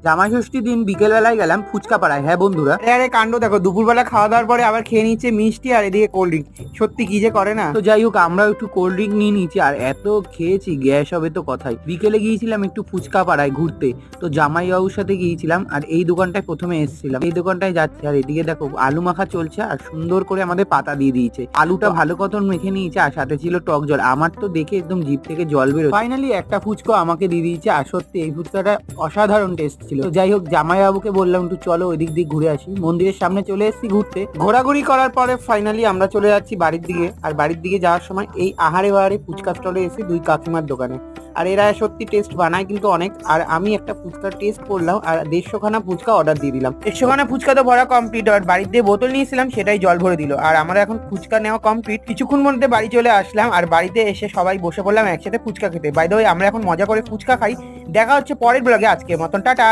জামাই ষষ্ঠীর দিন বিকেল বেলায় গেলাম ফুচকা পাড়ায়। হ্যাঁ বন্ধুরা, আরে কাণ্ড দেখো, দুপুরবেলা খাওয়া দাওয়ার পরে আবার খেয়ে নিচ্ছে মিষ্টি আর এদিকে কোল্ড ড্রিঙ্ক। সত্যি কি যে করে না। তো যাই হোক, আমরাও একটু কোল্ড ড্রিঙ্ক নিয়ে নিয়েছি আর এত খেয়েছি গ্যাস হবে তো কথাই। বিকেলে গিয়েছিলাম একটু ফুচকা পাড়ায় ঘুরতে, তো জামাইবাবুর সাথে গিয়েছিলাম আর এই দোকানটায় প্রথমে এসেছিলাম। এই দোকানটায় যাচ্ছি আর এদিকে দেখো আলু মাখা চলছে আর সুন্দর করে আমাদের পাতা দিয়ে দিয়েছে। আলুটা ভালো কত মেখে নিয়েছে আর সাথে ছিল টক জল। আমার তো দেখে একদম জিভ থেকে জল বেরো। ফাইনালি একটা ফুচকা আমাকে দিয়ে দিয়েছে আর সত্যি এই ফুচকাটা অসাধারণ টেস্ট ছিল। তো যাই হোক, জামাইবাবুকে বললাম একটু চলো ওই দিক দিয়ে ঘুরে আসি। মন্দিরের সামনে চলে এসেছি ঘুরতে। ঘোরাঘুরি করার পরে ফাইনালি আমরা চলে যাচ্ছি বাড়ির দিকে। আর বাড়ির দিকে যাওয়ার সময় এই আহারে বাহারে ফুচকা স্টলে এসে দুই কাকিমার দোকানে। আর এরা সত্যি টেস্ট বানায় কিন্তু অনেক। আর আমি একটা ফুচকার টেস্ট করলাম আর 150খানা ফুচকা অর্ডার দিয়ে দিলাম। 150খানা ফুচকা তো ভরা কমপ্লিট। আর বাড়িতে বোতল নিয়েছিলাম, সেটাই জল ভরে দিল। আর আমার এখন ফুচকা নেওয়া কমপ্লিট। কিছুক্ষণ মধ্যে বাড়ি চলে আসলাম আর বাড়িতে এসে সবাই বসে পড়লাম একসাথে ফুচকা খেতে। বাই দ্য ওয়ে, আমরা এখন মজা করে ফুচকা খাই। দেখা হচ্ছে পরের ব্লগে। আজকের মতন টাটা।